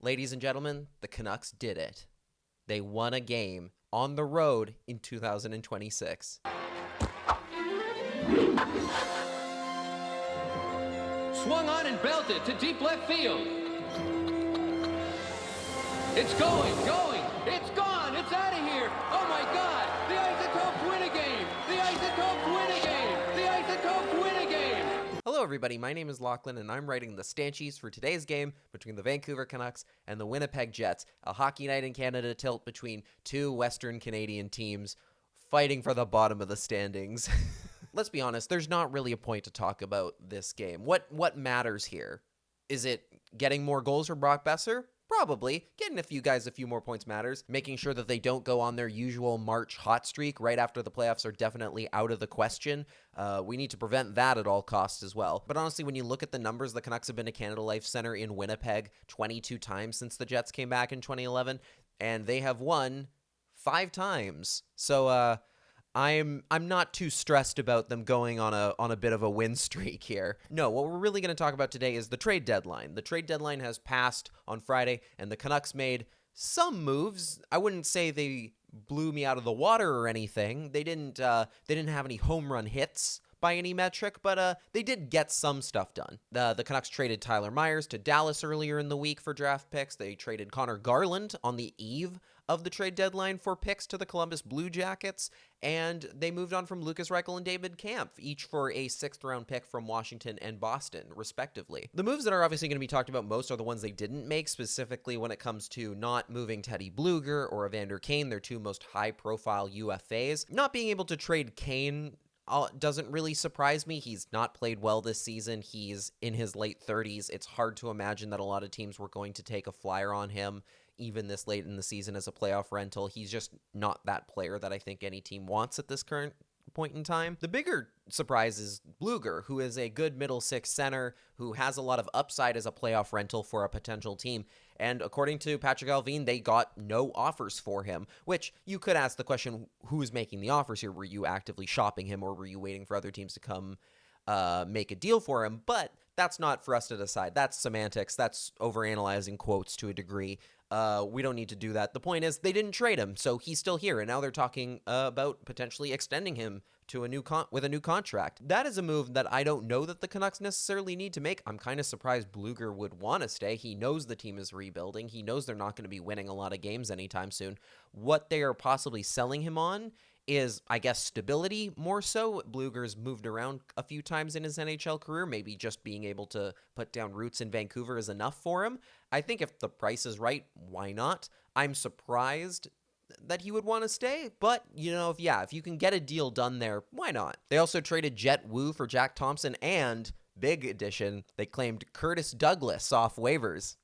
Ladies and gentlemen, the Canucks did it. They won a game on the road in 2026. Swung on and belted to deep left field. It's going, it's gone, it's out of here. Oh my God, the Isotopes win a game. The Isotopes win a game. The Isotopes win a game. Hello everybody, my name is Lachlan and I'm writing the Stanchies for today's game between the Vancouver Canucks and the Winnipeg Jets, a hockey night in Canada tilt between two Western Canadian teams fighting for the bottom of the standings. Let's be honest, there's not really a point to talk about this game. What matters here? Is it getting more goals for Brock Besser? Probably. Getting a few more points matters. Making sure that they don't go on their usual March hot streak right after the playoffs are definitely out of the question. We need to prevent that at all costs as well. But honestly, when you look at the numbers, the Canucks have been to Canada Life Center in Winnipeg 22 times since the Jets came back in 2011, and they have won 5 times. So, I'm not too stressed about them going on a bit of a win streak here. No, what we're really going to talk about today is the trade deadline. The trade deadline has passed on Friday, and the Canucks made some moves. I wouldn't say they blew me out of the water or anything. They didn't have any home run hits by any metric, but they did get some stuff done. The Canucks traded Tyler Myers to Dallas earlier in the week for draft picks. They traded Connor Garland on the eve of the trade deadline for picks to the Columbus Blue Jackets, and they moved on from Lucas Reichel and David Kampf, each for a 6th-round pick from Washington and Boston, respectively. The moves that are obviously going to be talked about most are the ones they didn't make, specifically when it comes to not moving Teddy Blueger or Evander Kane, their two most high-profile UFAs. Not being able to trade Kane doesn't really surprise me. He's not played well this season. He's in his late 30s. It's hard to imagine that a lot of teams were going to take a flyer on him even this late in the season as a playoff rental. He's just not that player that I think any team wants at this current point in time. The bigger surprise is Blueger, who is a good middle six center who has a lot of upside as a playoff rental for a potential team. And according to Patrick Allvin, they got no offers for him, which you could ask the question, who's making the offers here? Were you actively shopping him, or were you waiting for other teams to come make a deal for him? But that's not for us to decide. That's semantics. That's overanalyzing quotes to a degree. We don't need to do that. The point is they didn't trade him, so he's still here, and now they're talking about potentially extending him to a new contract. That is a move that I don't know that the Canucks necessarily need to make. I'm kind of surprised Blueger would want to stay. He knows the team is rebuilding. He knows they're not going to be winning a lot of games anytime soon. What they are possibly selling him on is, I guess, stability more so. Blueger's moved around a few times in his NHL career. Maybe just being able to put down roots in Vancouver is enough for him. I think if the price is right, why not? I'm surprised that he would want to stay, but, if you can get a deal done there, why not? They also traded Jet Wu for Jack Thompson, and, big addition, they claimed Curtis Douglas off waivers.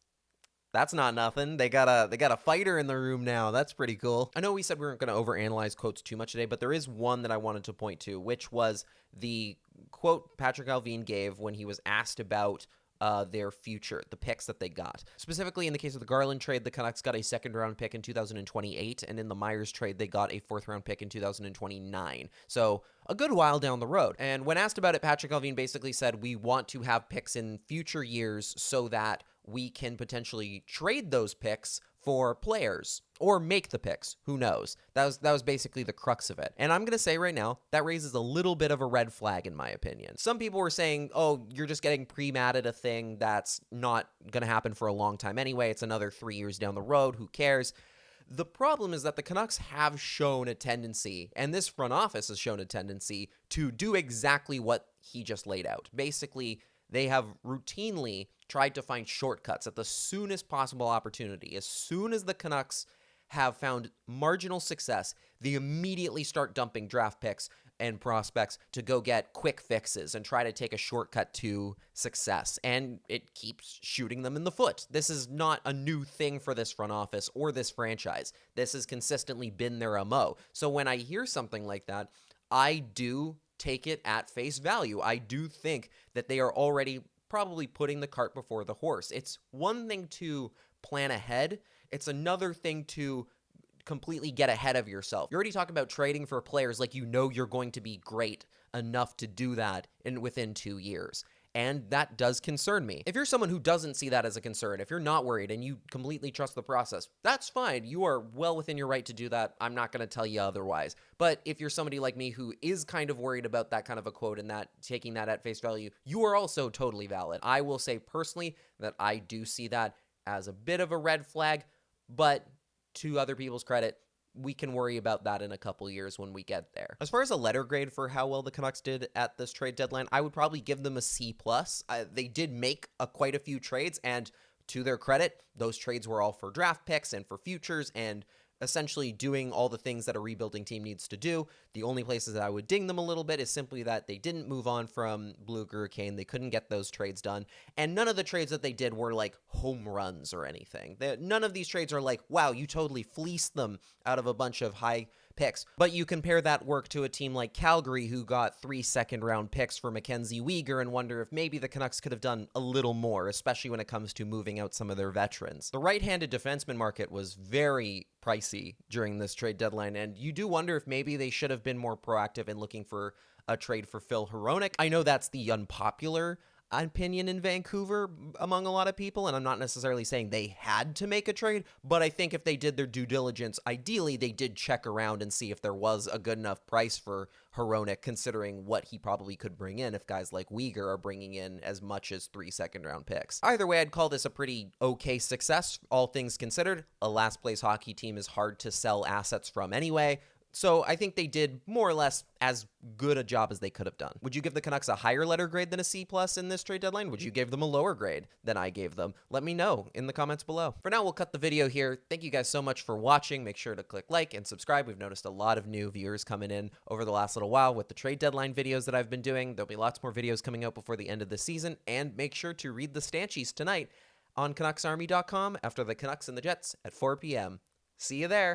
That's not nothing. They got a fighter in the room now. That's pretty cool. I know we said we weren't going to overanalyze quotes too much today, but there is one that I wanted to point to, which was the quote Patrick Allvin gave when he was asked about their future, the picks that they got. Specifically, in the case of the Garland trade, the Canucks got a 2nd-round pick in 2028, and in the Myers trade, they got a 4th-round pick in 2029. So, a good while down the road. And when asked about it, Patrick Allvin basically said, we want to have picks in future years so that we can potentially trade those picks for players or make the picks. Who knows? That was basically the crux of it. And I'm going to say right now, that raises a little bit of a red flag in my opinion. Some people were saying, oh, you're just getting pre-mad at a thing that's not going to happen for a long time anyway. It's another 3 years down the road. Who cares? The problem is that the Canucks have shown a tendency, and this front office has shown a tendency, to do exactly what he just laid out. Basically, they have routinely tried to find shortcuts at the soonest possible opportunity. As soon as the Canucks have found marginal success, they immediately start dumping draft picks and prospects to go get quick fixes and try to take a shortcut to success. And it keeps shooting them in the foot. This is not a new thing for this front office or this franchise. This has consistently been their MO. So when I hear something like that, I do take it at face value. I do think that they are already probably putting the cart before the horse. It's one thing to plan ahead. It's another thing to completely get ahead of yourself. You're already talking about trading for players like you're going to be great enough to do that within 2 years. and that does concern me. If you're someone who doesn't see that as a concern, if you're not worried and you completely trust the process, that's fine. You are well within your right to do that. I'm not going to tell you otherwise. But if you're somebody like me who is kind of worried about that kind of a quote and that taking that at face value, you are also totally valid. I will say personally that I do see that as a bit of a red flag, but to other people's credit, we can worry about that in a couple years when we get there. As far as a letter grade for how well the Canucks did at this trade deadline, I would probably give them a C+. They did make quite a few trades, and to their credit, those trades were all for draft picks and for futures and essentially doing all the things that a rebuilding team needs to do. The only places that I would ding them a little bit is simply that they didn't move on from Blue Hurricane. They couldn't get those trades done. And none of the trades that they did were like home runs or anything. None of these trades are like, wow, you totally fleeced them out of a bunch of high picks. But you compare that work to a team like Calgary, who got 3 second-round picks for Mackenzie Weegar, and wonder if maybe the Canucks could have done a little more, especially when it comes to moving out some of their veterans. The right-handed defenseman market was very pricey during this trade deadline, and you do wonder if maybe they should have been more proactive in looking for a trade for Phil Hronek. I know that's the unpopular opinion in Vancouver among a lot of people, and I'm not necessarily saying they had to make a trade, but I think if they did their due diligence, ideally they did check around and see if there was a good enough price for Hronek, considering what he probably could bring in if guys like Weegar are bringing in as much as 3 second-round picks. Either way, I'd call this a pretty okay success, all things considered. A last-place hockey team is hard to sell assets from anyway, so I think they did more or less as good a job as they could have done. Would you give the Canucks a higher letter grade than a C+ in this trade deadline? Would you give them a lower grade than I gave them? Let me know in the comments below. For now, we'll cut the video here. Thank you guys so much for watching. Make sure to click like and subscribe. We've noticed a lot of new viewers coming in over the last little while with the trade deadline videos that I've been doing. There'll be lots more videos coming out before the end of the season. And make sure to read the Stanchies tonight on CanucksArmy.com after the Canucks and the Jets at 4 p.m. See you there.